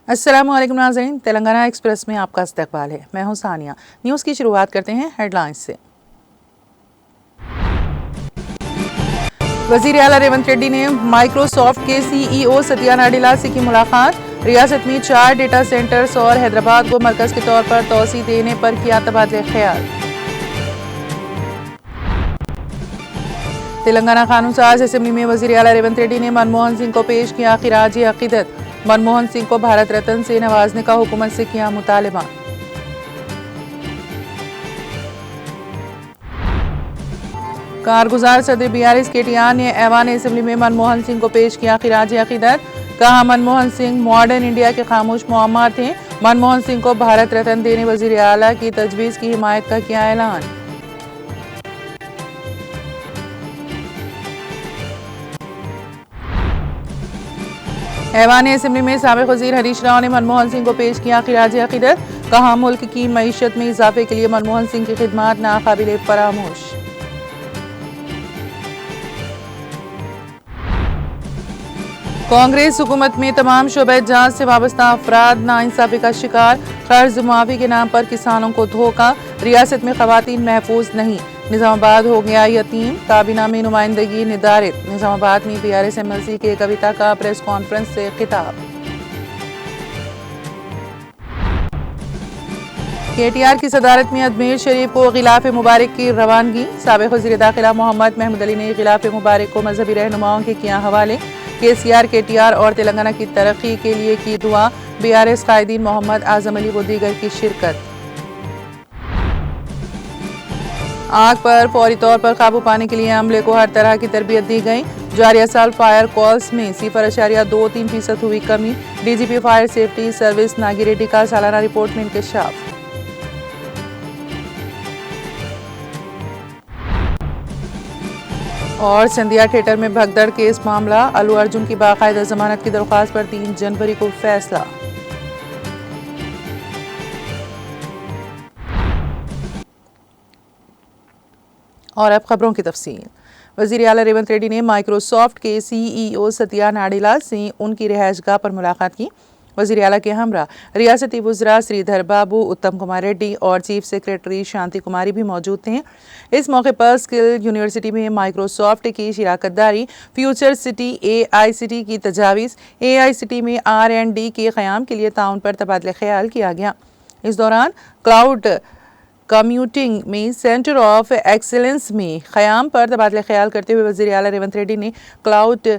अस्सलाम वालेकुम नाज़रीन, तेलंगाना एक्सप्रेस में आपका इस्तकबाल है। मैं हूं सानिया। न्यूज़ की शुरुआत करते हैं हेडलाइंस से। वज़ीर आला रेवंत रेड्डी ने माइक्रोसॉफ्ट के CEO सत्या नाडेला से की मुलाकात। रियासत में 4 डेटा सेंटर्स और हैदराबाद को मरकज के तौर पर तौसी देने पर किया तबादले ख्याल। तेलंगाना कानून साज असेंबली में वज़ीर आला रेवंत रेड्डी ने मनमोहन सिंह को पेश किया खिराज अकीदत। मनमोहन सिंह को भारत रत्न से नवाजने का हुकूमत से किया मुतालबा। कारगुजार सदर BRS KTR ने ऐवान असेंबली में मनमोहन सिंह को पेश किया खिराज अकीदत। कहा, मनमोहन सिंह मॉडर्न इंडिया के खामोश मुअम्मर थे। मनमोहन सिंह को भारत रत्न देने वज़ीर आला की तजवीज़ की हिमायत का किया ऐलान। ऐवान असेंबली में साबिक़ वज़ीर हरीश राव ने मनमोहन सिंह को पेश किया खिराज अकीदत। कहा, मुल्क की मईशत में इजाफे के लिए मनमोहन सिंह की खिदमात नाकाबिले फरामोश। कांग्रेस हुकूमत में तमाम शोबे जांच से वाबस्ता अफराद नाइंसाफी का शिकार। कर्ज मुआफ़ी के नाम पर किसानों को धोखा। रियासत में ख़वातीन महफूज नहीं। निज़ामाबाद हो गया यतीम। काबीना में नुमाइंदगी निर्धारित। निज़ामाबाद में BRS MLC के कविता का प्रेस कॉन्फ्रेंस से खिताब। KTR की सदारत में अजमेर शरीफ को गिलाफ मुबारक की रवानगी। साबिक़ वज़ीर दाखिला मोहम्मद महमूद अली ने गिलाफ मुबारक को मजहबी रहनुमाओं के किया हवाले। KCR, KTR और तेलंगाना की तरक्की के लिए की दुआ। BRS कायदीन मोहम्मद आजम अली व दीगर की शिरकत। आग पर फौरी तौर पर काबू पाने के लिए अमले को हर तरह की तरबियत दी गई। जारिया साल फायर कॉल्स में 0.23% हुई कमी। DGP fire safety service Nagi Reddy का सालाना रिपोर्ट में इंकशाफ। और सिंधिया थिएटर में भगदड़ केस मामला। अल्लू अर्जुन की बाकायदा जमानत की दरख्वास्त पर 3 जनवरी को फैसला। और अब खबरों की तफसील। वज़ीर आला रेवंत रेड्डी ने माइक्रोसॉफ्ट के CEO सत्या नाडेला से उनकी रिहाइशगाह पर मुलाकात की। वज़ीर आला के हमरा रियासती वज़रा श्रीधर बाबू, उत्तम कुमार रेड्डी और चीफ सेक्रेटरी शांति कुमारी भी मौजूद थे। इस मौके पर स्किल यूनिवर्सिटी में माइक्रोसॉफ्ट की शिराकतदारी, फ्यूचर सिटी AICT की तजावीज़, AICT में R&D के क़याम के लिए ताउन पर तबादला ख्याल किया गया। इस दौरान क्लाउड कम्यूटिंग में सेंटर ऑफ एक्सीलेंस में क़याम पर तबादला ख्याल करते हुए वज़ीर आला रेवंत रेड्डी ने cloud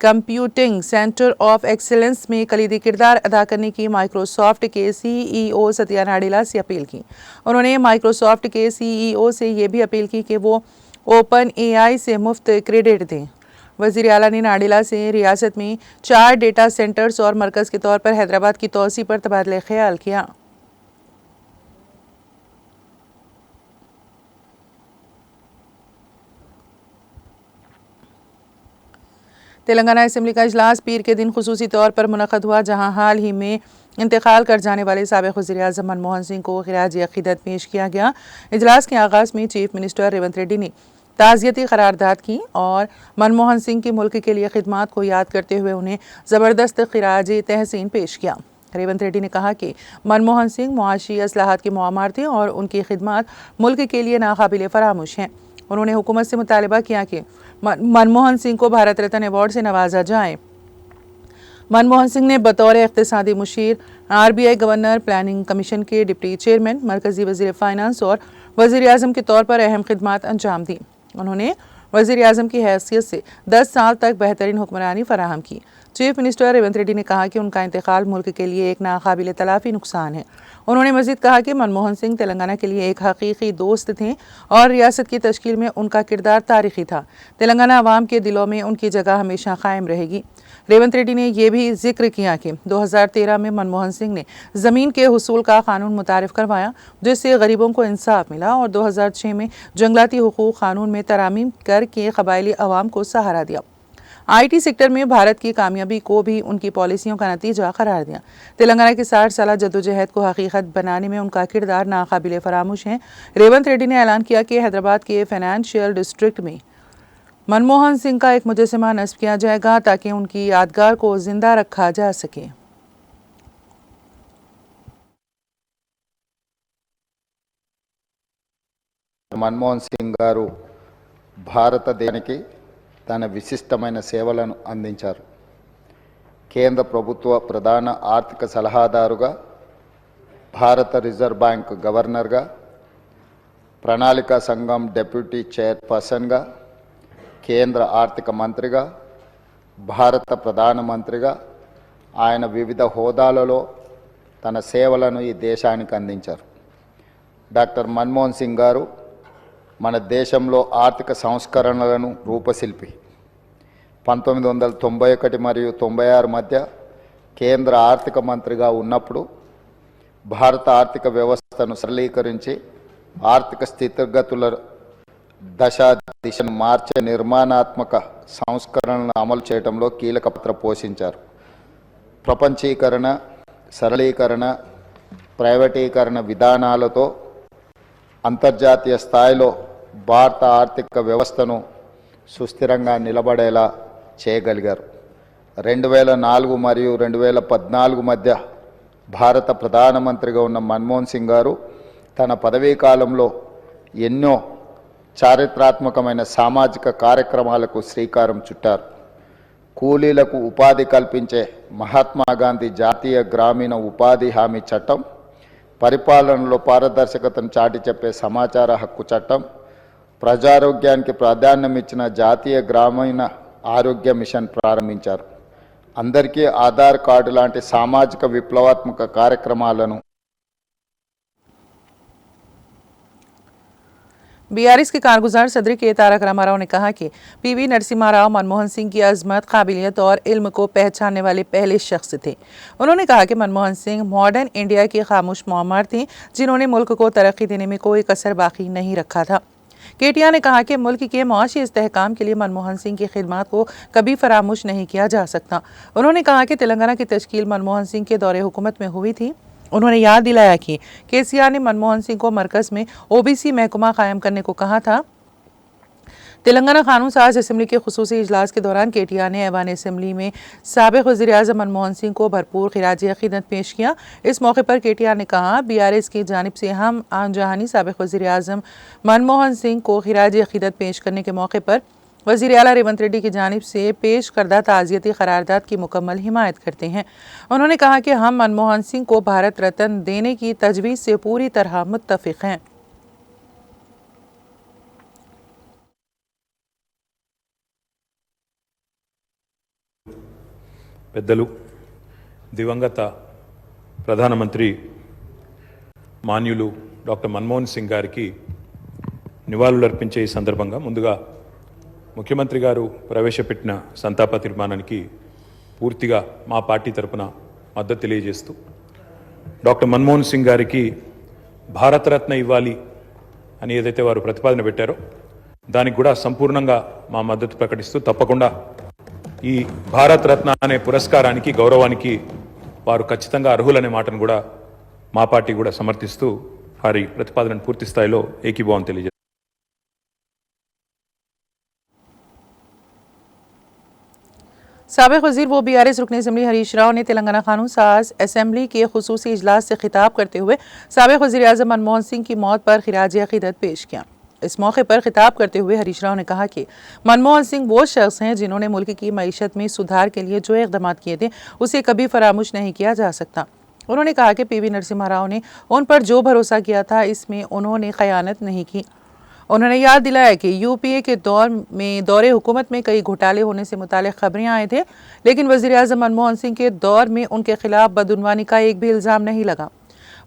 computing centre of excellence में कलीदी किरदार अदा करने की माइक्रोसॉफ्ट के CEO सत्या नाडेला से अपील की। उन्होंने माइक्रोसॉफ्ट के CEO से ये भी अपील की कि वो ओपन AI से मुफ्त क्रेडिट दें। वज़ीर आला ने नाडेला से रियासत में 4 डेटा सेंटर्स और मरकज़ के तौर पर हैदराबाद की तौसी पर तबादला ख्याल किया। तेलंगाना असेंबली का इजलास पीर के दिन खुसूसी तौर पर मुनक़द हुआ, जहां हाल ही में इंतकाल कर जाने वाले साबिक़ वज़ीर आज़म मनमोहन सिंह को खिराज अक़ीदत पेश किया गया। इजलास के आगाज़ में चीफ मिनिस्टर रेवंत रेड्डी ने ताज़ियती करारदाद की और मनमोहन सिंह की मुल्क के लिए खिदमात को याद करते हुए उन्हें ज़बरदस्त खिराज तहसीन पेश किया। रेवंत रेड्डी ने कहा कि मनमोहन सिंह मुआशी असलाहत के मुअम्मर थे और उनकी खिदमात मुल्क के लिए नाकाबिले फरामोश हैं। उन्होंने हुकूमत से मुतालबा किया कि मनमोहन सिंह को भारत रत्न अवार्ड से नवाजा जाए। मनमोहन सिंह ने बतौर इक़्तिसादी मुशीर, RBI गवर्नर, प्लानिंग कमीशन के डिप्टी चेयरमैन, मरकज़ी वज़ीर फ़ाइनेंस और वज़ीर आज़म के तौर पर अहम खिदमात अंजाम दी। उन्होंने वज़ीर आज़म की हैसियत से 10 साल तक बेहतरीन हुक्मरानी फराहम की। चीफ मिनिस्टर रेवंत रेड्डी ने कहा कि उनका इंतकाल मुल्क के लिए एक नाकाबिल तलाफी नुकसान है। उन्होंने मजीद कहा कि मनमोहन सिंह तेलंगाना के लिए एक हकीकी दोस्त थे और रियासत की तश्कील में उनका किरदार तारीखी था। तेलंगाना अवाम के दिलों में उनकी जगह हमेशा कायम रहेगी। रेवंत रेड्डी ने यह भी जिक्र किया कि 2013 में मनमोहन सिंह ने ज़मीन के हुसूल का कानून मुतारिफ करवाया, जिससे गरीबों को इंसाफ मिला, और 2006 में जंगलाती हुकूक कानून में तरामीम करके कबायली अवाम को सहारा दिया। IT सेक्टर में भारत की कामयाबी को भी उनकी पॉलिसियों का नतीजा करार दिया। तेलंगाना की 60 साल जद्दोजहद को हकीकत बनाने में उनका किरदार नाकाबिले फरामोश है। रेवंत रेड्डी ने ऐलान किया कि हैदराबाद के फाइनेंशियल डिस्ट्रिक्ट में मनमोहन सिंह का एक मुजस्समा नस्ब किया जाएगा ताकि उनकी यादगार को जिंदा रखा जा सके। मनमोहन सिंह गारू భారతదేశానికి తన విశిష్టమైన సేవలను అందించారు. కేంద్ర ప్రభుత్వ ప్రధాన ఆర్థిక సలహాదారుగా, భారత రిజర్వ్ బ్యాంక్ గవర్నర్గా, ప్రణాళికా సంఘం డెప్యూటీ చైర్పర్సన్గా, కేంద్ర ఆర్థిక మంత్రిగా, భారత ప్రధానమంత్రిగా ఆయన వివిధ హోదాలలో తన సేవలను ఈ దేశానికి అందించారు. డాక్టర్ మన్మోహన్ సింగ్ గారు మన దేశంలో ఆర్థిక సంస్కరణలను రూపశిల్పి. 1991 మరియు 96 మధ్య కేంద్ర ఆర్థిక మంత్రిగా ఉన్నప్పుడు భారత ఆర్థిక వ్యవస్థను సరళీకరించి ఆర్థిక స్థితిగతుల దిశను మార్చే నిర్మాణాత్మక సంస్కరణలను అమలు చేయడంలో కీలక పాత్ర పోషించారు. ప్రపంచీకరణ, సరళీకరణ, ప్రైవేటీకరణ విధానాలతో అంతర్జాతీయ స్థాయిలో భారత ఆర్థిక వ్యవస్థను సుస్థిరంగా నిలబడేలా చేయగలిగారు. 2004 మరియు 2014 మధ్య భారత ప్రధానమంత్రిగా ఉన్న మన్మోహన్ సింగ్ గారు తన పదవీ కాలంలో ఎన్నో చారిత్రాత్మకమైన సామాజిక కార్యక్రమాలకు శ్రీకారం చుట్టారు. కూలీలకు ఉపాధి కల్పించే మహాత్మా గాంధీ జాతీయ గ్రామీణ ఉపాధి హామీ చట్టం, పరిపాలనలో పారదర్శకతను చాటి చెప్పే సమాచార హక్కు చట్టం, ప్రజారోగ్యానికి ప్రాధాన్యం ఇచ్చిన జాతీయ గ్రామీణ ఆరోగ్య మిషన్ ప్రారంభించారు. అందరికీ ఆధార్ కార్డు లాంటి సామాజిక విప్లవాత్మక కార్యక్రమాలను BRS के कारगुजार सदर के तारक रामाराव ने कहा कि PV नरसिम्हा राव मनमोहन सिंह की अजमत, काबिलियत और इल्म को पहचानने वाले पहले शख्स थे। उन्होंने कहा कि मनमोहन सिंह मॉडर्न इंडिया के खामोश मामार थे, जिन्होंने मुल्क को तरक्की देने में कोई कसर बाकी नहीं रखा था। केटिया ने कहा कि मुल्क के मुआशी इस्तेहकाम के लिए मनमोहन सिंह की खिदमत को कभी फरामोश नहीं किया जा सकता। उन्होंने कहा कि तेलंगाना की तश्कील मनमोहन सिंह के दौरे हुकूमत में हुई थी। उन्होंने याद दिलाया कि KCR ने मनमोहन सिंह को मरकज़ में OBC महकमा कायम करने को कहा था। तेलंगाना कानून साज असम्बली के खुसूसी इजलास के दौरान केटिया ने ऐवान असम्बली में साबिक़ वज़ीर-ए-आज़म मनमोहन सिंह को भरपूर खिराज अक़ीदत पेश किया। इस मौके पर केटिया ने कहा, BRS की जानिब से हम आन जहानी साबिक़ वज़ीर-ए-आज़म मनमोहन सिंह को खिराज अक़ीदत पेश करने के मौके पर वज़ीर आला रेवंत रेड्डी की जानिब से पेश करदा ताज़ियती करारदाद की मुकम्मल हिमायत करते हैं। उन्होंने कहा कि हम मनमोहन सिंह को भारत रत्न देने की तजवीज़ से पूरी तरह मुत्तफ़िक़ हैं। పెద్దలు దివంగత ప్రధానమంత్రి మాన్యులు డాక్టర్ మన్మోహన్ సింగ్ గారికి నివాళులర్పించే ఈ సందర్భంగా ముందుగా ముఖ్యమంత్రి గారు ప్రవేశపెట్టిన సంతాప తీర్మానానికి పూర్తిగా మా పార్టీ తరపున మద్దతు తెలియజేస్తూ డాక్టర్ మన్మోహన్ సింగ్ గారికి భారతరత్న ఇవ్వాలి అని ఏదైతే వారు ప్రతిపాదన పెట్టారో దానికి కూడా సంపూర్ణంగా మా మద్దతు ప్రకటిస్తూ తప్పకుండా ఈ భారతరత్న అనే పురస్కారానికి, గౌరవానికి వారు ఖచ్చితంగా అర్హులనే మాటను కూడా మా పార్టీ కూడా సమర్థిస్తూ వారి ప్రతిపాదనను పూర్తి స్థాయిలో ఏకీభావం తెలియజేస్తారు. साबिक़ वज़ीर व BRS रुकन असम्बली हरीश राव ने तेलंगाना कानून साज असम्बली के खुसूसी इजलास से खिताब करते हुए साबिक़ वज़ीर-ए-आज़म मनमोहन सिंह की मौत पर खिराज अक़ीदत पेश किया। इस मौके पर खिताब करते हुए हरीश राव ने कहा कि मनमोहन सिंह वो शख्स हैं जिन्होंने मुल्क की मईशत में सुधार के लिए जो इक़दाम किए थे उसे कभी फरामोश नहीं किया जा सकता। उन्होंने कहा कि PV नरसिम्हा राव ने उन पर जो भरोसा किया था इसमें उन्होंने ख़यानत नहीं की। उन्होंने याद दिलाया कि यूपीए के दौरे हुकूमत में कई घोटाले होने से मुताल्लिक़ खबरें आए थे, लेकिन वज़ीर आज़म मनमोहन सिंह के दौर में उनके खिलाफ बदउनवानी का एक भी इल्ज़ाम नहीं लगा।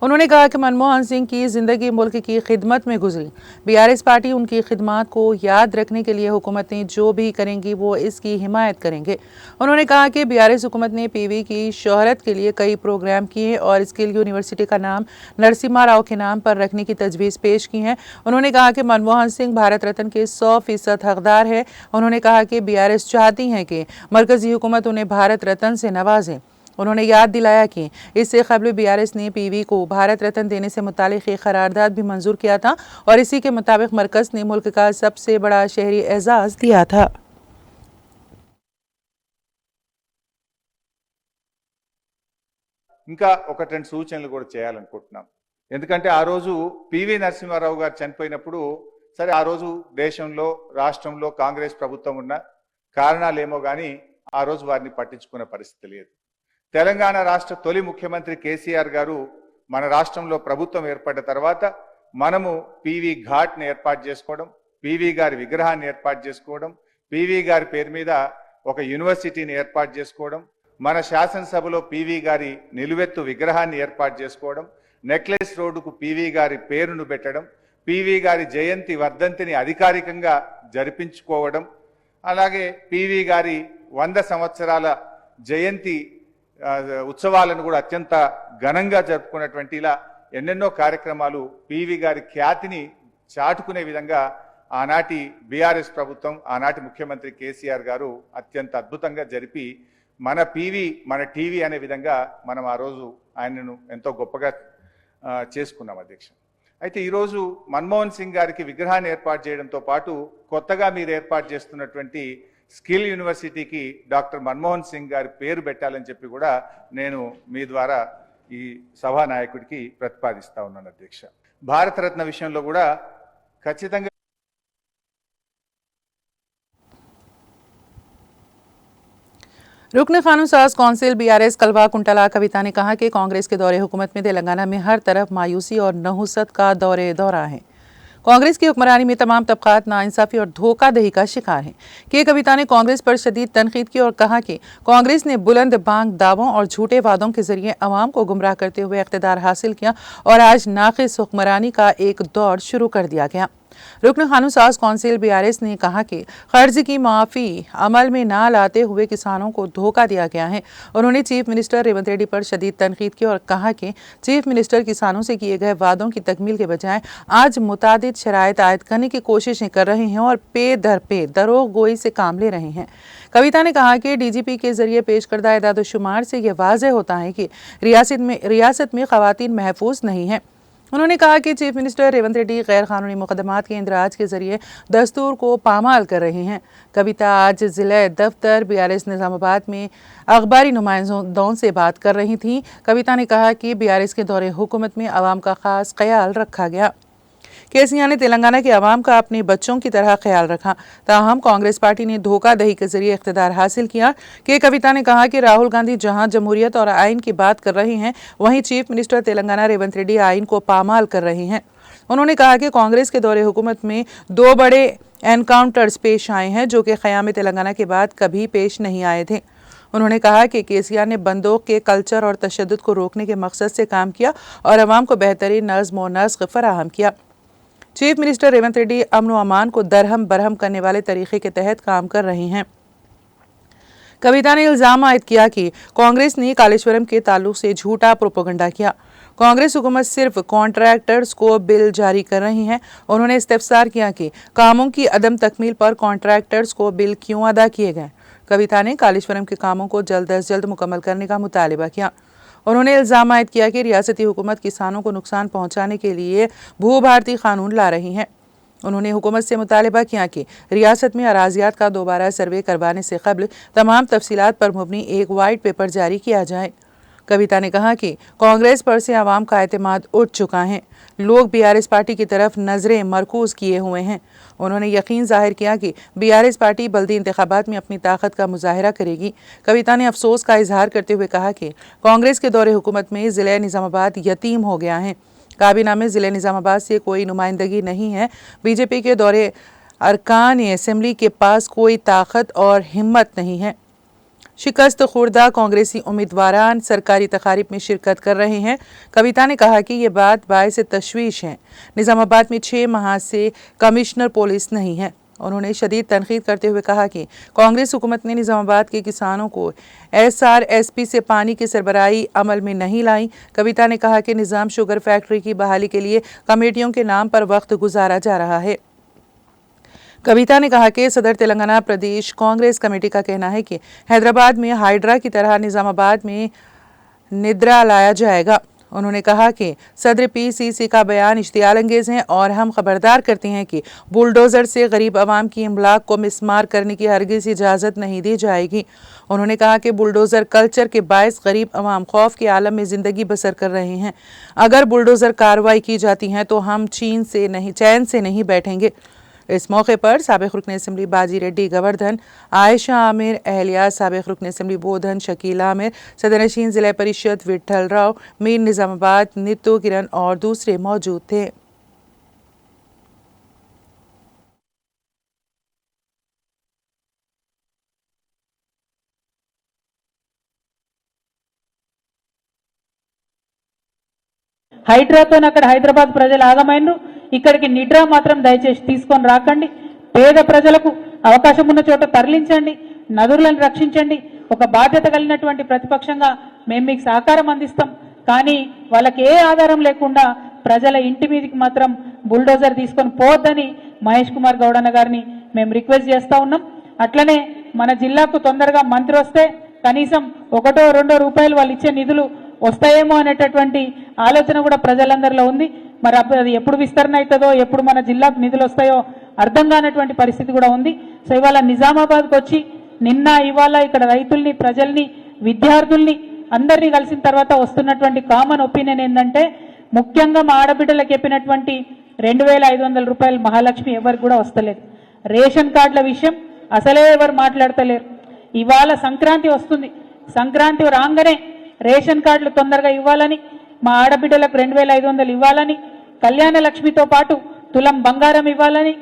उन्होंने कहा कि मनमोहन सिंह की ज़िंदगी मुल्क की खिदमत में गुजरी। बीआरएस पार्टी उनकी खिदमत को याद रखने के लिए हुकूमतें जो भी करेंगी वो इसकी हिमायत करेंगे। उन्होंने कहा कि बीआरएस हुकूमत ने पीवी की शोहरत के लिए कई प्रोग्राम किए और स्किल यूनिवर्सिटी का नाम नरसिम्हा राव के नाम पर रखने की तजवीज़ पेश की है। उन्होंने कहा कि मनमोहन सिंह भारत रत्न के 100% हकदार है। उन्होंने कहा कि बीआरएस चाहती है कि मरकजी हुकूमत उन्हें भारत रत्न से नवाजे। उन्होंने याद दिलाया कि इससे कबल बीआरएस ने पीवी को भारत रत्न देने से मुतालिक एक करारदाद भी मंजूर किया था और इसी के मुताबिक मरकज ने मुल्क का सबसे बड़ा शहरी एजाज दिया था। ఇంకా ఒకటి రెండు సూచనలు కూడా చేయాలనుకుంటున్నాం. ఎందుకంటే ఆ రోజు పివి నరసింహారావు గారు చనిపోయినప్పుడు సరే ఆ రోజు దేశంలో రాష్ట్రంలో కాంగ్రెస్ ప్రభుత్వం ఉన్న కారణాలేమో కానీ ఆ రోజు వారిని పట్టించుకునే పరిస్థితి లేదు. తెలంగాణ రాష్ట్ర తొలి ముఖ్యమంత్రి కేసీఆర్ గారు మన రాష్ట్రంలో ప్రభుత్వం ఏర్పడ్డ తర్వాత మనము పివి ఘాట్ని ఏర్పాటు చేసుకోవడం, పివి గారి విగ్రహాన్ని ఏర్పాటు చేసుకోవడం, పివి గారి పేరు మీద ఒక యూనివర్సిటీని ఏర్పాటు చేసుకోవడం, మన శాసనసభలో పివి గారి నిలువెత్తు విగ్రహాన్ని ఏర్పాటు చేసుకోవడం, నెక్లెస్ రోడ్డుకు పివి గారి పేరును పెట్టడం, పివి గారి జయంతి వర్ధంతిని అధికారికంగా జరిపించుకోవడం, అలాగే పివి గారి 100 సంవత్సరాల జయంతి ఉత్సవాలను కూడా అత్యంత ఘనంగా జరుపుకున్నటువంటి ఇలా ఎన్నెన్నో కార్యక్రమాలు పివి గారి ఖ్యాతిని చాటుకునే విధంగా ఆనాటి బీఆర్ఎస్ ప్రభుత్వం ఆనాటి ముఖ్యమంత్రి కేసీఆర్ గారు అత్యంత అద్భుతంగా జరిపి మన పివి మన టీవీ అనే విధంగా మనం ఆ రోజు ఆయనను ఎంతో గొప్పగా చేసుకున్నాం అధ్యక్ష. అయితే ఈరోజు మన్మోహన్ సింగ్ గారికి విగ్రహాన్ని ఏర్పాటు చేయడంతో పాటు కొత్తగా మీరు ఏర్పాటు చేస్తున్నటువంటి స్కిల్ యూనివర్సిటీకి డాక్టర్ మన్మోహన్ సింగ్ గారి పేరు పెట్టాలని చెప్పి కూడా నేను మీ ద్వారా ఈ సభా నాయకుడికి ప్రతిపాదిస్తా ఉన్నాను అధ్యక్ష. భారతరత్న విషయంలో కూడా ఖచ్చితంగా रुकन कानून साज कौंसिल बीआरएस कलवा कुंटला कविता ने कहा कि कांग्रेस के दौरे हुकूमत में तेलंगाना में हर तरफ मायूसी और नहुसत का दौरा है। कांग्रेस की हुक्मरानी में तमाम तबकात नाइंसाफी और धोखाधड़ी का शिकार हैं। के कविता ने कांग्रेस पर शदीद तनकीद की और कहा कि कांग्रेस ने बुलंद बांग दावों और झूठे वादों के जरिए अवाम को गुमराह करते हुए इख्तिदार हासिल किया और आज नाक़िस हुक्मरानी का एक दौर शुरू कर दिया गया। रुकन कानून साज कौंसिल बीआरएस ने कहा कि कर्ज की माफ़ी अमल में ना लाते हुए किसानों को धोखा दिया गया है। उन्होंने चीफ मिनिस्टर रेवंत रेड्डी पर शदीद तनकीद की और कहा कि चीफ मिनिस्टर किसानों से किए गए वादों की तकमील के बजाय आज मुतादिद शराइत आयद करने की कोशिशें कर रहे हैं और पे दर पे दरोग गोई से काम ले रहे हैं। कविता ने कहा कि डीजीपी के जरिए पेश करदा एदाद-ओ-शुमार से यह वाज़ेह होता है कि रियासत में ख़वातीन महफूज नहीं हैं। उन्होंने कहा कि चीफ मिनिस्टर रेवंत रेड्डी गैर कानूनी मुकदमात के इंदराज के जरिए दस्तूर को पामाल कर रहे हैं। कविता आज जिला दफ्तर बीआरएस निज़ामाबाद में अखबारी नुमाइंदों से बात कर रही थी। कविता ने कहा कि बीआरएस के दौरे हुकूमत में अवाम का खास ख्याल रखा गया। केसीआर ने तेलंगाना के अवाम का अपने बच्चों की तरह ख्याल रखा, ताहम कांग्रेस पार्टी ने धोखाधड़ी के जरिए इख्तिदार हासिल किया। के कविता ने कहा कि राहुल गांधी जहां जमहूरियत और आइन की बात कर रहे हैं, वहीं चीफ मिनिस्टर तेलंगाना रेवंत रेड्डी आइन को पामाल कर रहे हैं। उन्होंने कहा कि कांग्रेस के दौरे हुकूमत में 2 बड़े एनकाउंटर्स पेश आए हैं जो कि क़याम तेलंगाना के बाद कभी पेश नहीं आए थे। उन्होंने कहा कि केसीआर ने बंदूक के कल्चर और तशद्दुद को रोकने के मकसद से काम किया और अवाम को बेहतरीन नज़्म व नस्क़ फराहम किया। चीफ मिनिस्टर रेवंत रेड्डी अमन व अमान को दरहम बरहम करने वाले तरीके के तहत काम कर रहे हैं। कविता ने इल्ज़ाम आयद किया कि कांग्रेस ने कालेश्वरम के ताल्लुक से झूठा प्रोपेगेंडा किया। कांग्रेस हुकूमत सिर्फ कॉन्ट्रैक्टर्स को बिल जारी कर रही है। उन्होंने इस्तिफसार किया कि कामों की अदम तकमील पर कॉन्ट्रैक्टर्स को बिल क्यों अदा किए गए। कविता ने कालेश्वरम के कामों को जल्द अज जल्द मुकम्मल करने का मुतालिबा किया। उन्होंने इल्ज़ाम आयद किया कि रियासती हुकूमत किसानों को नुकसान पहुँचाने के लिए भू भारती कानून ला रही है। उन्होंने हुकूमत से मुतालिबा किया कि रियासत में अराजियात का दोबारा सर्वे करवाने से कबल तमाम तफसीलात पर मुबनी एक वाइट पेपर जारी किया जाए। कविता ने कहा कि कांग्रेस पर से आवाम का एतमाद उठ चुका है। लोग बीआरएस पार्टी की तरफ नज़रें मरकूज़ किए हुए हैं। उन्होंने यकीन जाहिर किया कि बीआरएस पार्टी बल्दी इंतखाबात में अपनी ताकत का मुजाहिरा करेगी। कविता ने अफसोस का इजहार करते हुए कहा कि कांग्रेस के दौरे हुकूमत में ज़िला निज़ामाबाद यतीम हो गया है। काबीना में जिले निजामाबाद से कोई नुमाइंदगी नहीं है। बीजेपी के दौरे अरकान असेंबली के पास कोई ताकत और हिम्मत नहीं है। शिकस्त खुर्दा कांग्रेसी उम्मीदवारान सरकारी तकारीब में शिरकत कर रहे हैं। कविता ने कहा कि ये बात बायस तशवीश है। निजामाबाद में 6 माह से कमिश्नर पुलिस नहीं है। उन्होंने शदीद तनकीद करते हुए कहा कि कांग्रेस हुकूमत ने निजामाबाद के किसानों को SRSP से पानी की सरबराही अमल में नहीं लाई। कविता ने कहा कि निज़ाम शुगर फैक्ट्री की बहाली के लिए कमेटियों के नाम पर वक्त गुजारा जा रहा है। कविता ने कहा कि सदर तेलंगाना प्रदेश कांग्रेस कमेटी का कहना है कि हैदराबाद में हाइड्रा की तरह निजामाबाद में निद्रा लाया जाएगा। उन्होंने कहा कि सदर PCC का बयान इश्तियाल अंगेज है और हम खबरदार करते हैं कि बुलडोज़र से गरीब आवाम की इमलाक को मिसमार करने की हरगिज़ इजाज़त नहीं दी जाएगी। उन्होंने कहा कि बुलडोज़र कल्चर के बायस गरीब आवाम खौफ के आलम में ज़िंदगी बसर कर रहे हैं। अगर बुलडोज़र कार्रवाई की जाती है तो हम चैन से नहीं बैठेंगे। इस मौके पर साबिक़ रुकन असेंबली बाजी रेड्डी गवर्धन, आयशा आमिर, अहलिया साबिक़ रुकन असेंबली बोधन, शकील आमिर, सदरनशीन ज़िला परिषद विठल राव, मीर निज़ामाबाद, नीतू किरण और दूसरे मौजूद थे। హైడ్రాతో అక్కడ హైదరాబాద్ ప్రజలు ఆగమైనరు. ఇక్కడికి నిడ్రా మాత్రం దయచేసి తీసుకొని రాకండి. పేద ప్రజలకు అవకాశం ఉన్న చోట తరలించండి, నదులను రక్షించండి. ఒక బాధ్యత కలిగినటువంటి ప్రతిపక్షంగా మేము మీకు సహకారం అందిస్తాం. కానీ వాళ్ళకి ఏ ఆధారం లేకుండా ప్రజల ఇంటి మీదకి మాత్రం బుల్డోజర్ తీసుకొని పోవద్దని మహేష్ కుమార్ గౌడ్ అన్న గారిని మేము రిక్వెస్ట్ చేస్తా ఉన్నాం. అట్లనే మన జిల్లాకు తొందరగా మంత్రి వస్తే కనీసం 1-2 రూపాయలు వాళ్ళు ఇచ్చే నిధులు వస్తాయేమో అనేటటువంటి ఆలోచన కూడా ప్రజలందరిలో ఉంది. మరి అది ఎప్పుడు విస్తరణ అవుతుందో, ఎప్పుడు మన జిల్లాకు నిధులు వస్తాయో అర్థం కానటువంటి పరిస్థితి కూడా ఉంది. సో ఇవాళ నిజామాబాద్కి వచ్చి నిన్న ఇవాళ ఇక్కడ రైతుల్ని, ప్రజల్ని, విద్యార్థుల్ని అందరినీ కలిసిన తర్వాత వస్తున్నటువంటి కామన్ ఒపీనియన్ ఏంటంటే, ముఖ్యంగా మా ఆడబిడ్డలకు చెప్పినటువంటి 2500 రూపాయలు మహాలక్ష్మి ఎవరికి కూడా వస్తలేదు. రేషన్ కార్డుల విషయం అసలే ఎవరు మాట్లాడతలేరు. ఇవాళ సంక్రాంతి వస్తుంది. సంక్రాంతి రాగానే రేషన్ కార్డులు తొందరగా ఇవ్వాలని, మా ఆడబిడ్డలకు 2500 ఇవ్వాలని, కళ్యాణ లక్ష్మితో పాటు తులం బంగారం ఇవ్వాలని,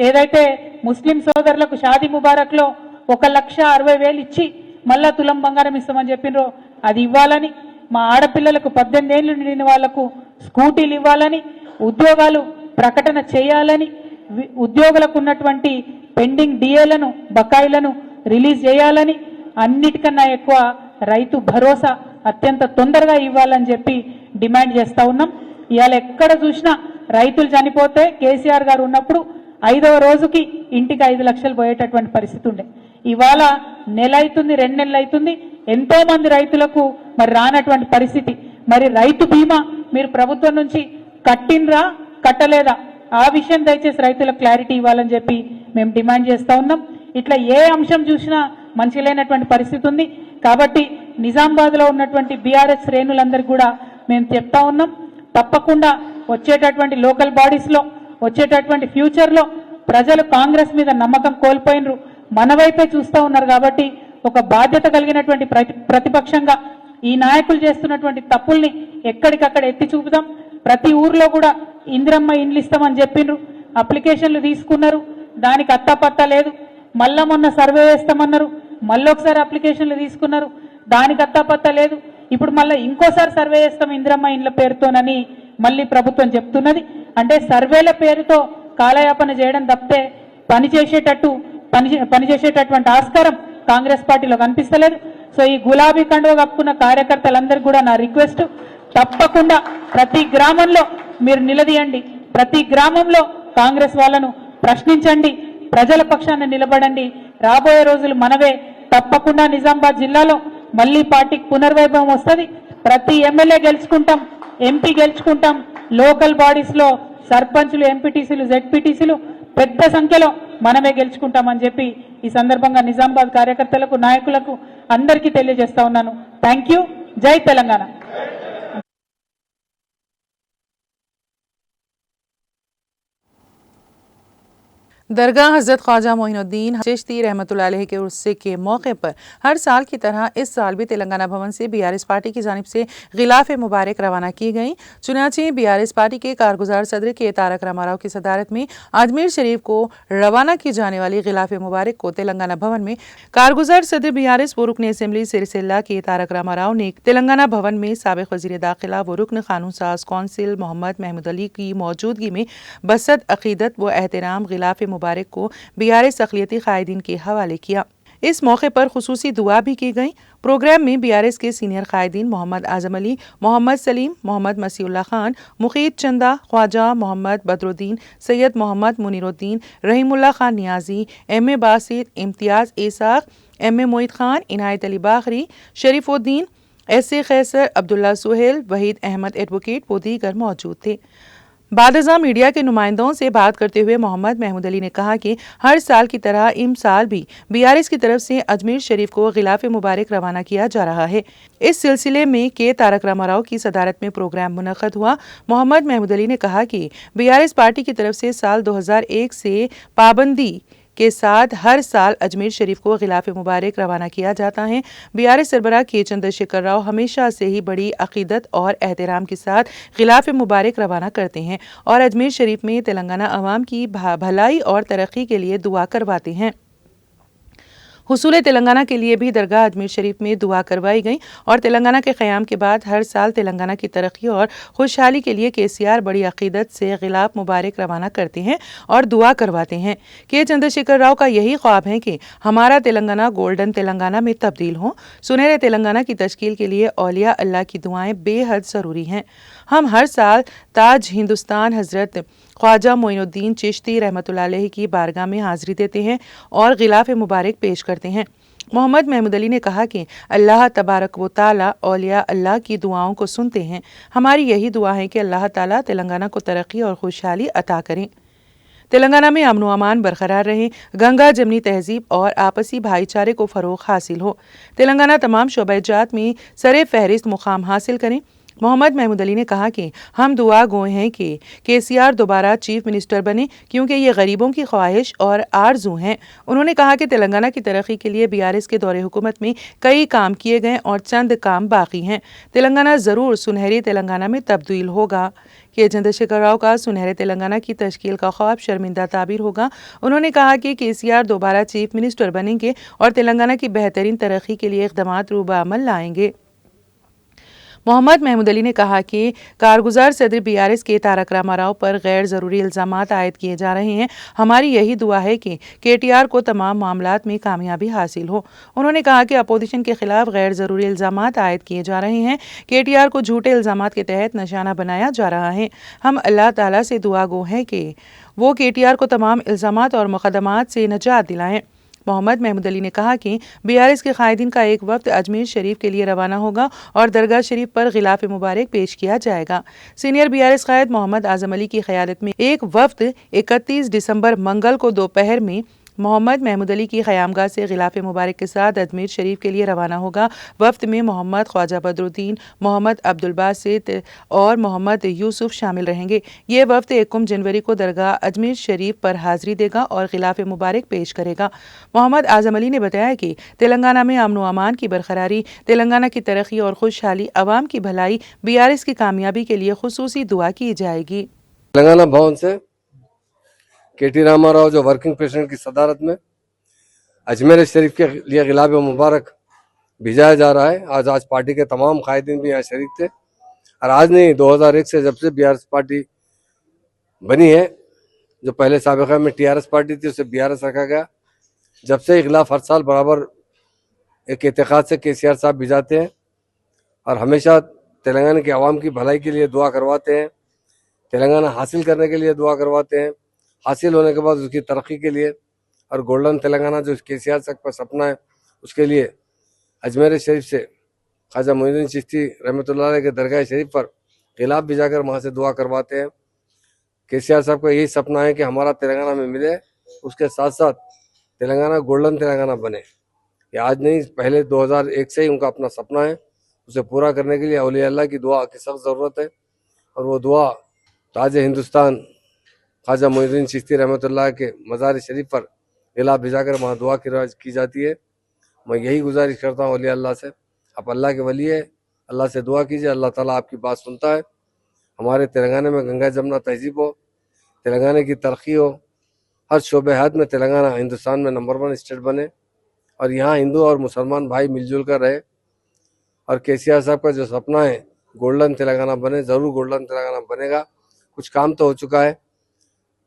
ఏదైతే ముస్లిం సోదరులకు షాదీ ముబారక్లో 1,60,000 ఇచ్చి మళ్ళా తులం బంగారం ఇస్తామని చెప్పినరో అది ఇవ్వాలని, మా ఆడపిల్లలకు 18 ఏళ్ళు నిండిన వాళ్లకు స్కూటీలు ఇవ్వాలని, ఉద్యోగాలు ప్రకటన చేయాలని, ఉద్యోగులకు ఉన్నటువంటి పెండింగ్ డిఏలను, బకాయిలను రిలీజ్ చేయాలని, అన్నిటికన్నా ఎక్కువ రైతు భరోసా అత్యంత తొందరగా ఇవ్వాలని చెప్పి డిమాండ్ చేస్తా ఉన్నాం. ఇవాళ ఎక్కడ చూసినా రైతులు చనిపోతే కేసీఆర్ గారు ఉన్నప్పుడు 5వ రోజుకి ఇంటికి 5 లక్షలు పోయేటటువంటి పరిస్థితి ఉండే. ఇవాళ నెల అవుతుంది, 2 నెలలు అవుతుంది, ఎంతో మంది రైతులకు మరి రానటువంటి పరిస్థితి. మరి రైతు బీమా మీరు ప్రభుత్వం నుంచి కట్టినరా కట్టలేదా ఆ విషయం దయచేసి రైతులకు క్లారిటీ ఇవ్వాలని చెప్పి మేము డిమాండ్ చేస్తా ఉన్నాం. ఇట్లా ఏ అంశం చూసినా మంచి లేనటువంటి పరిస్థితి ఉంది. కాబట్టి నిజామాబాద్లో ఉన్నటువంటి బీఆర్ఎస్ శ్రేణులందరికీ కూడా మేము చెప్తా ఉన్నాం, తప్పకుండా వచ్చేటటువంటి లోకల్ బాడీస్లో, వచ్చేటటువంటి ఫ్యూచర్లో ప్రజలు కాంగ్రెస్ మీద నమ్మకం కోల్పోయినరు, మన వైపే చూస్తూ ఉన్నారు. కాబట్టి ఒక బాధ్యత కలిగినటువంటి ప్రతిపక్షంగా ఈ నాయకులు చేస్తున్నటువంటి తప్పుల్ని ఎక్కడికక్కడ ఎత్తి చూపుదాం. ప్రతి ఊర్లో కూడా ఇందిరమ్మ ఇండ్లు ఇస్తామని చెప్పిండ్రు, అప్లికేషన్లు తీసుకున్నారు, దానికి అత్తాపత్తా లేదు. మళ్ళా మొన్న సర్వే చేస్తామన్నారు, మళ్ళొకసారి అప్లికేషన్లు తీసుకున్నారు, దానికి అత్తాపత్తా లేదు. ఇప్పుడు మళ్ళీ ఇంకోసారి సర్వే చేస్తాం ఇందిరమ్మ ఇండ్ల పేరుతోనని మళ్ళీ ప్రభుత్వం చెప్తున్నది. అంటే సర్వేల పేరుతో కాలయాపన చేయడం తప్పితే పనిచేసేటటువంటి ఆస్కారం కాంగ్రెస్ పార్టీలో కనిపిస్తలేదు. సో ఈ గులాబీ కండువ కప్పుకున్న కార్యకర్తలందరికీ కూడా నా రిక్వెస్ట్, తప్పకుండా ప్రతి గ్రామంలో మీరు నిలదీయండి, ప్రతి గ్రామంలో కాంగ్రెస్ వాళ్ళను ప్రశ్నించండి, ప్రజల పక్షాన నిలబడండి. రాబోయే రోజులు మనవే. తప్పకుండా నిజామాబాద్ జిల్లాలో మళ్ళీ పార్టీకి పునర్వైభవం వస్తుంది. ప్రతి ఎమ్మెల్యే గెలుచుకుంటాం, ఎంపీ గెలుచుకుంటాం, లోకల్ బాడీస్లో సర్పంచులు, ఎంపీటీసీలు, జెడ్పీటీసీలు పెద్ద సంఖ్యలో మనమే గెలుచుకుంటామని చెప్పి ఈ సందర్భంగా నిజామాబాద్ కార్యకర్తలకు, నాయకులకు అందరికీ తెలియజేస్తా ఉన్నాను. Thank you. జై తెలంగాణ. दरगाह हज़रत ख्वाजा मोइनुद्दीन चिश्ती रहमतुल्लाह अलैह के उर्स के मौके पर हर साल की तरह इस साल भी तेलंगाना भवन से बीआरएस पार्टी की जानिब से गिलाफ मुबारक रवाना की गई। चुनांचे बीआरएस पार्टी के कारगुजार सदर के तारक रामाराव की सदारत में अजमेर शरीफ को रवाना की जाने वाली गिलाफ मुबारक को तेलंगाना भवन में कारगुजार सदर बीआरएस व रुकन असम्बली सिरसिल्ला के तारक रामाराव ने तेलंगाना भवन में साबिक वज़ीर दाखिला व रुकन कानून साज कौंसिल मोहम्मद महमूद अली की मौजूदगी में बसत अकीदत व एहतराम गिलाफ मुबारक को बीआरएस अक़लियती कायदीन के हवाले किया। इस मौके पर खुसूसी दुआ भी की गई। प्रोग्राम में बीआरएस के सीनियर कायदीन Mohammed Azam Ali, Mohammed Saleem, Mohammed Masiullah Khan, Mukhid Chanda, Khwaja Mohammed Badruddin, Syed Mohammed Muneeruddin, Rahimullah Khan Niazi, M A. Basit, Imtiyaz Ishaq, M A. Moid Khan, Inayat Ali Bakhri, Shareefuddin, S A. Khaiser, Abdullah Suhail, Waheed Ahmed advocate व दीगर मौजूद थे। बादजा मीडिया के नुमाइंदों से बात करते हुए मोहम्मद महमूद अली ने कहा कि हर साल की तरह इम साल भी बीआरएस की तरफ से अजमेर शरीफ को गिलाफ मुबारक रवाना किया जा रहा है। इस सिलसिले में के तारक रामाराव की सदारत में प्रोग्राम मुनक़द हुआ। मोहम्मद महमूद अली ने कहा कि बीआरएस पार्टी की तरफ से साल 2001 से पाबंदी के साथ हर साल अजमेर शरीफ को गिलाफ मुबारक रवाना किया जाता है। बीआरएस सरबराह के चंद्रशेखर राव हमेशा से ही बड़ी अकीदत और एहतराम के साथ गिलाफ मुबारक रवाना करते हैं और अजमेर शरीफ में तेलंगाना अवाम की भलाई और तरक्की के लिए दुआ करवाते हैं। हुसूल तेलंगाना के लिए भी दरगाह अजमेर शरीफ में दुआ करवाई गई और तेलंगाना के क़याम के बाद हर साल तेलंगाना की तरक्की और खुशहाली के लिए केसीआर बड़ी अकीदत से गिलाफ मुबारक रवाना करते हैं और दुआ करवाते हैं। के चंद्रशेखर राव का यही ख्वाब है कि हमारा तेलंगाना गोल्डन तेलंगाना में तब्दील हो। सुनहरे तेलंगाना की तश्कील के लिए औलिया अल्लाह की दुआएं बेहद ज़रूरी हैं। हम हर साल ताज हिंदुस्तान हज़रत ख्वाजा मोइनुद्दीन चिश्ती रहमतुल्लाह अलैह की बारगाह में हाज़िरी देते हैं और गिलाफ मुबारक पेश करते हैं। मोहम्मद महमूद अली ने कहा कि अल्लाह तबारक व ताला औलिया अल्लाह की दुआओं को सुनते हैं। हमारी यही दुआ है कि अल्लाह ताला तेलंगाना को तरक्की और खुशहाली अता करें। तेलंगाना में अमन व अमान बरकरार रहे, गंगा जमनी तहजीब और आपसी भाईचारे को फ़रोग़ हासिल हो। तेलंगाना तमाम शोबा-ए-जात में सरे फहरिस्त मुकाम हासिल करें। मोहम्मद महमूद अली ने कहा कि हम दुआ गो हैं कि केसीआर दोबारा चीफ मिनिस्टर बने क्योंकि ये गरीबों की ख्वाहिश और आरजू हैं। उन्होंने कहा कि तेलंगाना की तरक्की के लिए बीआरएस के दौरे हुकूमत में कई काम किए गए और चंद काम बाकी हैं। तेलंगाना ज़रूर सुनहरी तेलंगाना में तब्दील होगा। के चंद्रशेखर राव का सुनहरे तेलंगाना की तश्कील का ख्वाब शर्मिंदा ताबीर होगा। उन्होंने कहा कि केसीआर दोबारा चीफ मिनिस्टर बनेंगे और तेलंगाना की बेहतरीन तरक्की के लिए इक़दामात रूबा अमल लाएंगे। मोहम्मद महमूद अली ने कहा कि कारगुजार सदर बीआरएस के तारक रामाराव पर गैर ज़रूरी इल्ज़ामात आयद किए जा रहे हैं। हमारी यही दुआ है कि केटीआर को तमाम मामलात में कामयाबी हासिल हो। उन्होंने कहा कि अपोजिशन के खिलाफ गैर ज़रूरी इल्ज़ामात आयद किए जा रहे हैं। केटीआर को झूठे इल्ज़ामात के तहत निशाना बनाया जा रहा है। हम अल्लाह ताला से दुआ गो हैं कि वो केटीआर को तमाम इल्ज़ामात और मुकदमात से निजात दिलाएं। मोहम्मद महमूद अली ने कहा कि बीआरएस के कायदीन का एक वक्त अजमेर शरीफ के लिए रवाना होगा और दरगाह शरीफ पर गिलाफ मुबारक पेश किया जाएगा। सीनियर बीआरएस कायद मोहम्मद आजम अली की क़यादत में एक वफ्द 31 दिसंबर मंगल को दोपहर में मोहम्मद महमूद अली की क़यामगाह से गिलाफ मुबारक के साथ अजमेर शरीफ के लिए रवाना होगा। वफ्द में मोहम्मद ख्वाजा बदरुद्दीन, मोहम्मद अब्दुल बासित और मोहम्मद यूसुफ शामिल रहेंगे। ये वफ्द 1 जनवरी को दरगाह अजमेर शरीफ पर हाज़िरी देगा और गिलाफ मुबारक पेश करेगा। मोहम्मद आजम अली ने बताया कि तेलंगाना में अमन व अमान की बरकरारी, तेलंगाना की तरक्की और खुशहाली, अवाम की भलाई, बीआरएस की कामयाबी के लिए खुसूसी दुआ की जाएगी। तेलंगाना भवन से के.टी. रामाराव जो वर्किंग प्रेसिडेंट की सदारत में अजमेर शरीफ के लिए गिलाफ मुबारक भिजाया जा रहा है। आज पार्टी के तमाम कायदीन भी यहाँ शरीक थे और आज नहीं 2001 से जब से बीआरएस पार्टी बनी है, जो पहले साबिक़ा में टीआरएस पार्टी थी उसे बीआरएस रखा गया। जब से गिलाफ हर साल बराबर एक एतक़ाद से केसीआर साहब भिजाते हैं और हमेशा तेलंगाना के आवाम की भलाई के लिए दुआ करवाते हैं, तेलंगाना हासिल करने के लिए दुआ करवाते हैं, हासिल होने के बाद उसकी तरक्की के लिए और गोल्डन तेलंगाना जो केसीआर साहब का सपना है उसके लिए अजमेर शरीफ से ख्वाजा मोइनुद्दीन चिश्ती रहमतुल्लाह अलैह के दरगाह शरीफ पर गिलाफ भिजाकर वहाँ से दुआ करवाते हैं। केसीआर साहब का यही सपना है कि हमारा तेलंगाना में मिले, उसके साथ साथ तेलंगाना गोल्डन तेलंगाना बने। ये आज नहीं, पहले 2001 से ही उनका अपना सपना है। उसे पूरा करने के लिए औलिया अल्लाह की दुआ की सख्त ज़रूरत है और वो दुआ ताज हिंदुस्तान ख्वाजा मोइनुद्दीन चिश्ती रहमतुल्लाह के मज़ार शरीफ पर गिलाफ भिजाकर वहाँ दुआ की जाती है। मैं यही गुजारिश करता हूँ वली अल्लाह से, आप अल्लाह के वली है, अल्लाह से दुआ कीजिए, अल्लाह ताला आपकी बात सुनता है। हमारे तेलंगाना में गंगा जमुना तहजीब हो, तेलंगाना की तरक्की हो, हर शोबे हयात में तेलंगाना हिंदुस्तान में नंबर 1 स्टेट बने और यहाँ हिंदू और मुसलमान भाई मिलजुल कर रहे। और केसीआर साहब का जो सपना है गोल्डन तेलंगाना बने, ज़रूर गोल्डन तेलंगाना बनेगा। कुछ काम तो हो चुका है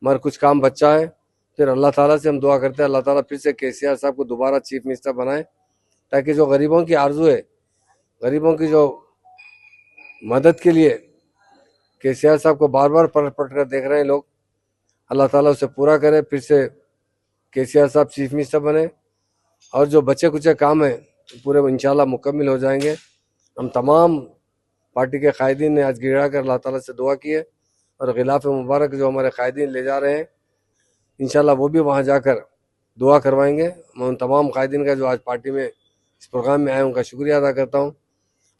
मगर कुछ काम बच्चा है। फिर अल्लाह ताला से हम दुआ करते हैं अल्लाह ताला फिर से केसीआर साहब को दोबारा चीफ मिनिस्टर बनाए, ताकि जो गरीबों की आरजू है, गरीबों की जो मदद के लिए केसीआर साहब को बार बार पलट पलट कर देख रहे हैं लोग, अल्लाह ताला उसे पूरा करे, फिर से केसीआर साहब चीफ मिनिस्टर बने और जो बचे कुचे काम है पूरे इंशाल्लाह मुकम्मल हो जाएंगे। हम तमाम पार्टी के कायदीन ने आज गिरा कर अल्लाह ताला से दुआ की है और गिलाफ मुबारक जो हमारे कायदीन ले जा रहे हैं इंशाल्लाह वो भी वहाँ जाकर दुआ करवाएंगे। मैं उन तमाम कायदीन का जो आज पार्टी में इस प्रोग्राम में आए उनका शुक्रिया अदा करता हूँ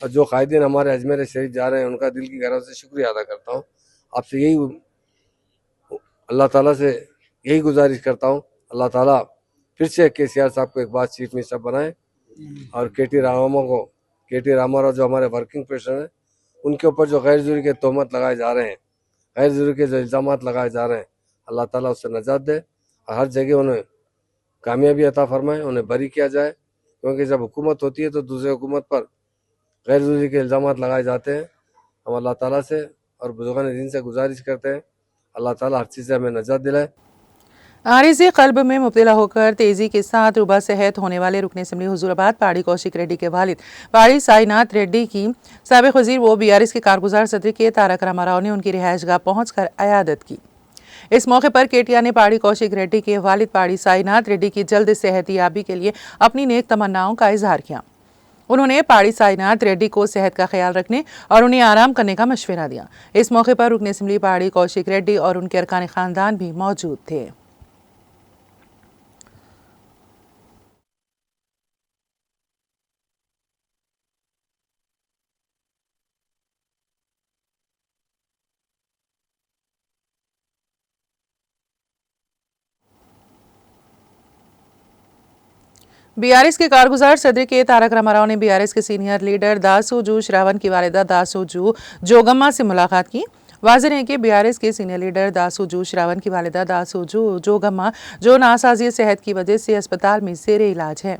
और जो कायदीन हमारे अजमेर शरीफ जा रहे हैं उनका दिल की गहराई से शुक्रिया अदा करता हूँ। आपसे यही अल्लाह ताला से यही गुजारिश करता हूँ अल्लाह ताला फिर से केसीआर साहब को एक बार चीफ मिनिस्टर बनाए और केटी रामाराव जो हमारे वर्किंग प्रेसिडेंट हैं उनके ऊपर जो गैर ज़रूरी के तोहमत लगाए जा रहे हैं, गैर ज़रूरी के जो इल्ज़ाम लगाए जा रहे हैं, अल्लाह ताला उससे नजात दे और हर जगह उन्हें कामयाबी अता फरमाए, उन्हें बरी किया जाए। क्योंकि जब हुकूमत होती है तो दूसरे हुकूमत पर गैर ज़रूरी के इल्ज़ाम लगाए जाते हैं। हम अल्लाह ताला से और बुजुर्गान दीन से गुजारिश करते हैं अल्लाह ताला हर चीज़ से हमें नजात दिलाए। आरिज़ी क़ल्ब में मुब्तला होकर तेज़ी के साथ रुबा सेहत होने वाले रुकन असम्बली हुजूराबाद पाड़ी कौशिक रेड्डी के वालिद पाड़ी साईनाथ रेड्डी की साबिक़ वज़ीर व बीआरएस के कारगुजार सदर के तारक रामाराव ने उनकी रिहाइशगाह पहुंचकर अयादत की। इस मौके पर केटीआर ने पाड़ी कौशिक रेड्डी के वालिद पाड़ी साईनाथ रेड्डी की जल्द सेहतियाबी के लिए अपनी नेक तमन्नाओं का इजहार किया। उन्होंने पाड़ी साईनाथ रेड्डी को सेहत का ख्याल रखने और उन्हें आराम करने का मशवरा दिया। इस मौके पर रुकन असम्बली पाड़ी कौशिक रेड्डी और उनके अरकान खानदान भी मौजूद थे। बीआरएस के कारगुजार सदर के तारक रामाराव ने बीआरएस के सीनियर लीडर दासोजू श्रावण की वालिदा दासोजू जोगम्मा से मुलाकात की। वाज़ेह है कि बीआरएस के सीनियर लीडर दासोजू श्रावण की वालिदा दासोजू जोगम्मा जो नासाजी सेहत की वजह से अस्पताल में ज़ेरे इलाज है।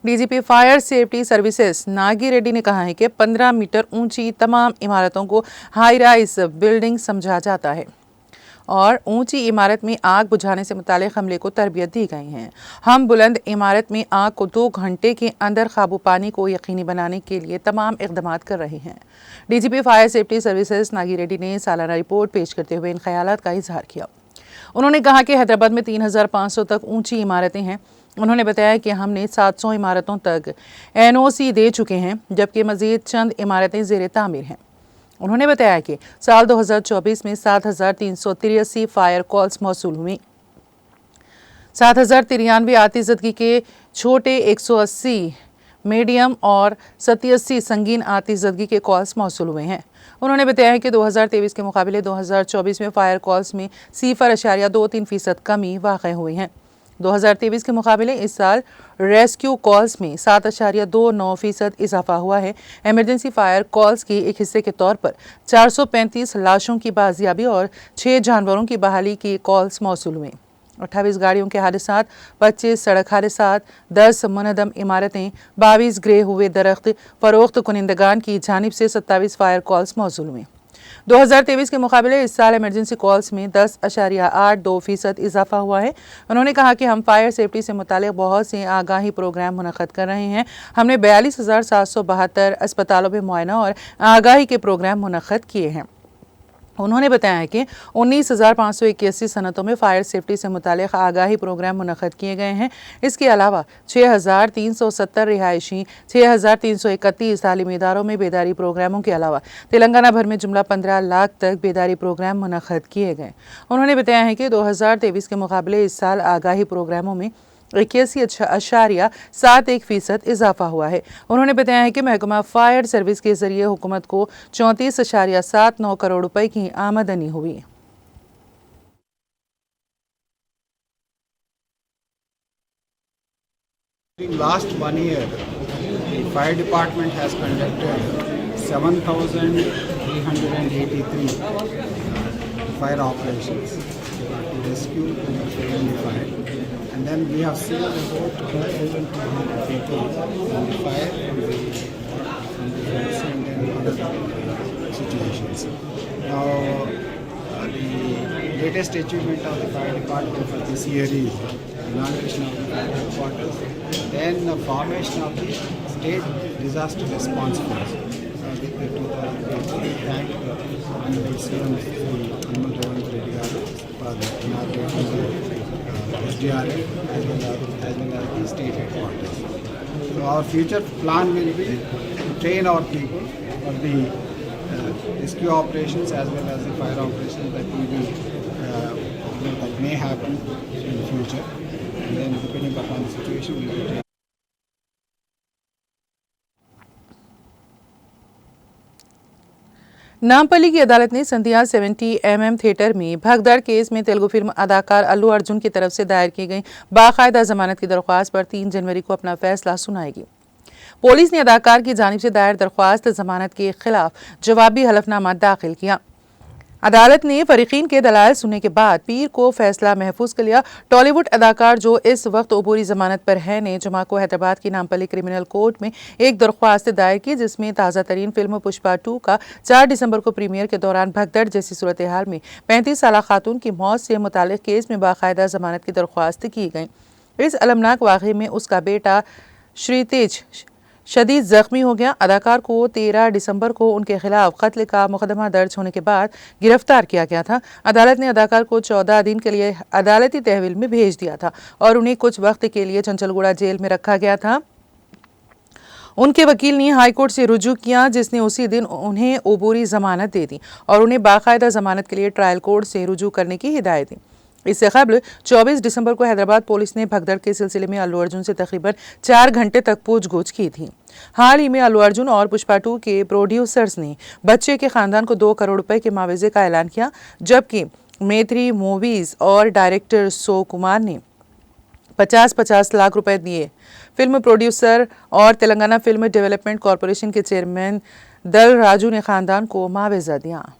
DGP fire safety services Nagi Reddy ने कहा है कि 15 मीटर ऊंची तमाम इमारतों को हाई राइज बिल्डिंग समझा जाता है और ऊंची इमारत में आग बुझाने से मुतालिक हमले को तरबियत दी गई है। हम बुलंद इमारत में आग को 2 घंटे के अंदर काबू पाने को यकीनी बनाने के लिए तमाम इक़दाम कर रहे हैं। DGP fire safety services Nagi Reddy ने सालाना रिपोर्ट पेश करते हुए इन ख्यालात का इजहार किया। उन्होंने कहा कि हैदराबाद में 3500 तक ऊंची इमारतें हैं। उन्होंने बताया कि हमने 700 इमारतों तक NOC दे चुके हैं, जबकि मज़ीद चंद इमारतें ज़ेरे तामीर हैं। उन्होंने बताया कि साल 2024 में 7383 फायर कॉल्स मौसूल हुई। 7093 आतिशज़दगी के छोटे 180 मीडियम और 87 संगीन आतिशज़दगी के कॉल्स मौसूल हुए हैं। उन्होंने बताया कि 2023 के मुकाबले 2024 में फायर कॉल्स में 0.23% कमी वाक़ई हुई है। 2023 के मुकाबले इस साल रेस्क्यू कॉल्स में 7.29% इजाफा हुआ है। इमरजेंसी फायर कॉल्स के एक हिस्से के तौर पर 435 लाशों की बाजियाबी और 6 जानवरों की बहाली की कॉल्स मौसूल हुई। 28 गाड़ियों के हादसात, 25 सड़क हादसात, 10 मुनहदम इमारतें, 22 गिरे हुए दरख्त, फरोख्त कुनिंदगान की जानिब से 27 फायर कॉल्स मौसूल हुई। 2023 के मुकाबले इस साल इमरजेंसी कॉल्स में 10.82% इजाफा हुआ है। उन्होंने कहा कि हम फायर सेफ्टी से मुतालिक बहुत से आगाही प्रोग्राम मुनक़द कर रहे हैं। हमने 42,772 अस्पतालों में मुआयना और आगाही के प्रोग्राम मुनक़द किए हैं। उन्होंने बताया कि 19,581 सनतों में फायर सेफ्टी से मुतालिक आगाही प्रोग्राम मुनक़द किए गए हैं। इसके अलावा 6,370 रिहायशी, 6,331 तालीमी इदारों में बेदारी प्रोग्रामों के अलावा तेलंगाना भर में जुमला 15 लाख तक बेदारी प्रोग्राम मुनक़द किए गए। उन्होंने बताया है कि 2023 के मुकाबले इस साल आगाही प्रोग्रामों में 81.71% इजाफा हुआ है। उन्होंने बताया है कि महकमा फायर सर्विस के जरिए हुकूमत को 34.79 करोड़ रुपए की आमदनी हुई। In last 1 year, the fire department has conducted 7,383 fire operations to rescue and prevent the fire. And then we have seen about 2,200 people in the fire from the house and then other situations. Now, the latest achievement of the fire department for this year is inauguration of the fire headquarters, then the formation of the state disaster response force with the 2,000 people. We thank Honorable CM Sri Anmal Revanth Reddy garu for inaugurating the SDRF as well as the state headquarters. So our future plan will be to train our people for the rescue operations as well as the fire operations that we will that may happen in the future, and then depending upon the situation we will take. Nampally की अदालत ने संध्या 70mm theatre में भगदड़ case में Telugu film अदाकार अल्लू अर्जुन की तरफ से दायर की गई बाकायदा जमानत की दरख्वास्त पर 3 जनवरी को अपना फैसला सुनाएगी। पुलिस ने अदाकार की जानिब से दायर दरख्वास्त जमानत के खिलाफ जवाबी हलफनामा दाखिल किया। अदालत ने फरीकीन के दलाल सुनने के बाद पीर को फैसला महफूज कर लिया। टॉलीवुड अदाकार जो इस वक्त अबूरी जमानत पर है ने जुमा को हैदराबाद की नामपल्ली क्रिमिनल कोर्ट में एक दरख्वास्त दायर की, जिसमें ताज़ा तरीन फिल्म पुष्पा 2 का 4 दिसंबर को प्रीमियर के दौरान भगदड़ जैसी सूरत हाल में 35 साला खातून की मौत से मुतालिक केस में बाकायदा जमानत की दरख्वास्त की गई। इस अलमनाक वाक़े में उसका बेटा श्रीतेज शदीद जख्मी हो गया। अदाकार को 13 दिसंबर को उनके खिलाफ कत्ल का मुकदमा दर्ज होने के बाद गिरफ्तार किया गया था। अदालत ने अदाकार को 14 दिन के लिए अदालती तहवील में भेज दिया था और उन्हें कुछ वक्त के लिए चंचलगुड़ा जेल में रखा गया था। उनके वकील ने हाईकोर्ट से रुजू किया, जिसने उसी दिन उन्हें अबूरी जमानत दे दी और उन्हें बाकायदा जमानत के लिए ट्रायल कोर्ट से रुजू करने की हिदायत दी। इससे कबल 24 दिसंबर को हैदराबाद पुलिस ने भगदड़ के सिलसिले में अल्लू अर्जुन से तकरीबन 4 घंटे तक पूछगछ की थी। हाल ही में अल्लू अर्जुन और पुष्पा 2 के प्रोड्यूसर्स ने बच्चे के खानदान को 2 करोड़ रुपए के मुआवजे का ऐलान किया, जबकि मैत्री मूवीज और डायरेक्टर सो कुमार ने 50-50 लाख रुपए दिए। फिल्म प्रोड्यूसर और तेलंगाना फिल्म डेवलपमेंट कॉरपोरेशन के चेयरमैन दल राजू ने खानदान को मुआवजा दिया।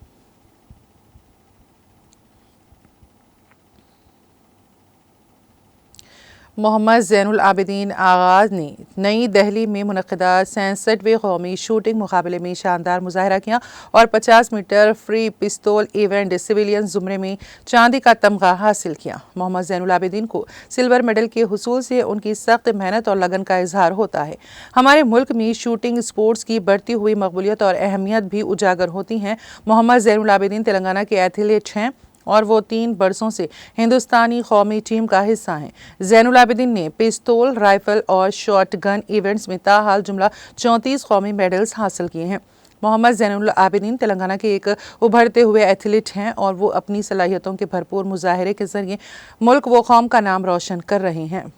मोहम्मद ज़ैनुल आबिदीन आगाज़ ने नई दिल्ली में मुनक़िदा 67वें कौमी शूटिंग मुकाबले में शानदार मुजाहरा किया और 50 मीटर फ्री पिस्तौल इवेंट सिविलियन ज़ुमरे में चांदी का तमगा हासिल किया। मोहम्मद ज़ैनुल आबिदीन को सिल्वर मेडल के हुसूल से उनकी सख्त मेहनत और लगन का इजहार होता है। हमारे मुल्क में शूटिंग स्पोर्ट्स की बढ़ती हुई मकबूलियत और अहमियत भी उजागर होती हैं। मोहम्मद ज़ैनुल आबिदीन तेलंगाना के एथलीट हैं और वो 3 बरसों से हिंदुस्तानी कौमी टीम का हिस्सा हैं। ज़ैनुल आबिदीन ने पिस्तौल, राइफल और शॉट गन इवेंट्स में ताहाल जुमला 34 कौमी मेडल्स हासिल किए हैं। मोहम्मद ज़ैनुल आबिदीन तेलंगाना के एक उभरते हुए एथलीट हैं और वो अपनी सलाहियतों के भरपूर मुजाहरे के जरिए मुल्क व कौम का नाम रोशन कर रहे हैं।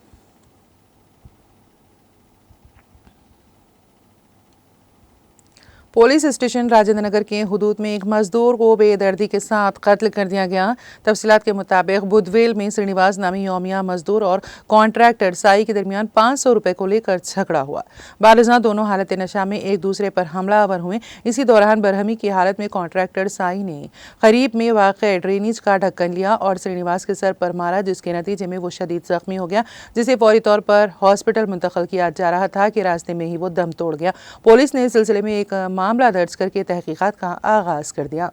पुलिस स्टेशन राजेंद्र नगर के हुदूद में एक मजदूर को बेदर्दी के साथ कत्ल कर दिया गया। तफसीलात के मुताबिक बुधवेल में श्रीनिवास नामी योमिया मजदूर और कॉन्ट्रैक्टर साई के दरमियान 500 रुपए को लेकर झगड़ा हुआ। बालिज़ां दोनों हालत नशा में एक दूसरे पर हमलावर हुए। इसी दौरान बरहमी की हालत में कॉन्ट्रैक्टर साई ने करीब में वाक़ ड्रेनेज का ढक्कन लिया और श्रीनिवास के सर पर मारा, जिसके नतीजे में वो शदीद जख्मी हो गया, जिसे फौरी तौर पर हॉस्पिटल मुंतकिल किया जा रहा था कि रास्ते में ही वो दम तोड़ गया। पुलिस ने इस सिलसिले में एक मामला दर्ज करके तहकीकात का आगाज कर दिया।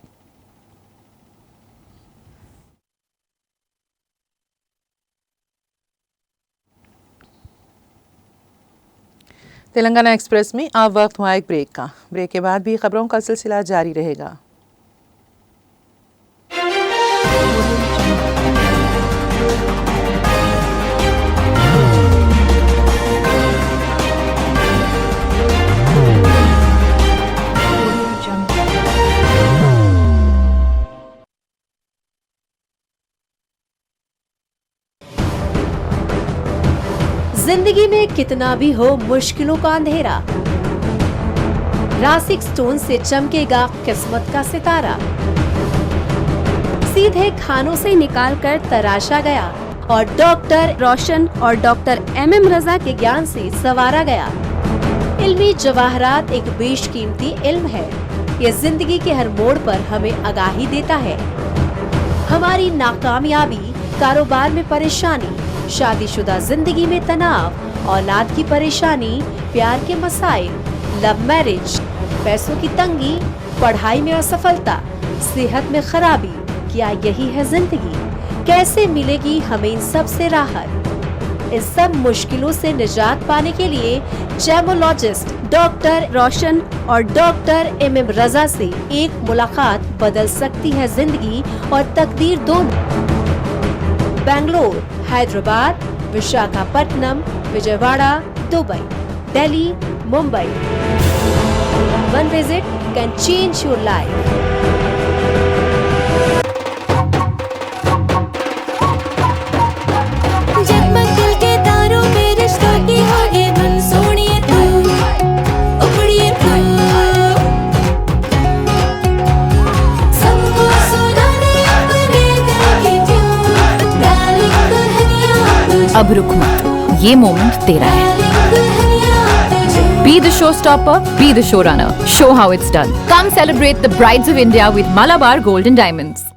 तेलंगाना एक्सप्रेस में अब वक्त हुआ एक ब्रेक का। ब्रेक के बाद भी खबरों का सिलसिला जारी रहेगा। जिंदगी में कितना भी हो मुश्किलों का अंधेरा, रासिक स्टोन से चमकेगा किस्मत का सितारा। सीधे खानों से निकालकर तराशा गया और डॉक्टर रोशन और डॉक्टर MM रजा के ज्ञान से संवारा गया। इल्मी जवाहरात एक बेशकीमती इल्म है। ये जिंदगी के हर मोड़ पर हमें आगाही देता है। हमारी नाकामयाबी, कारोबार में परेशानी, शादीशुदा जिंदगी में तनाव, औलाद की परेशानी, प्यार के मसाइल, लव मैरिज, पैसों की तंगी, पढ़ाई में असफलता, सेहत में खराबी, क्या यही है जिंदगी? कैसे मिलेगी हमें इन सब से राहत? इस सब मुश्किलों से निजात पाने के लिए जेमोलॉजिस्ट डॉक्टर रोशन और डॉक्टर MM रजा से एक मुलाकात बदल सकती है जिंदगी और तकदीर दोनों। Bangalore, Hyderabad, Visakhapatnam, Vijayawada, Dubai, Delhi, Mumbai. One visit can change your life. जगमग दिल के तारों में रिश्तों की होगी धुन, सोनिए तू, उपड़िए तू, सबको सुनाने अपने दिल की ट्यून, डार्लिंग दुल्हनिया तुझे, अब रुक मत, ये मोमेंट तेरा है। Be the showstopper, be the showrunner. Show how it's done. Come celebrate the Brides of India with Malabar Gold and Diamonds.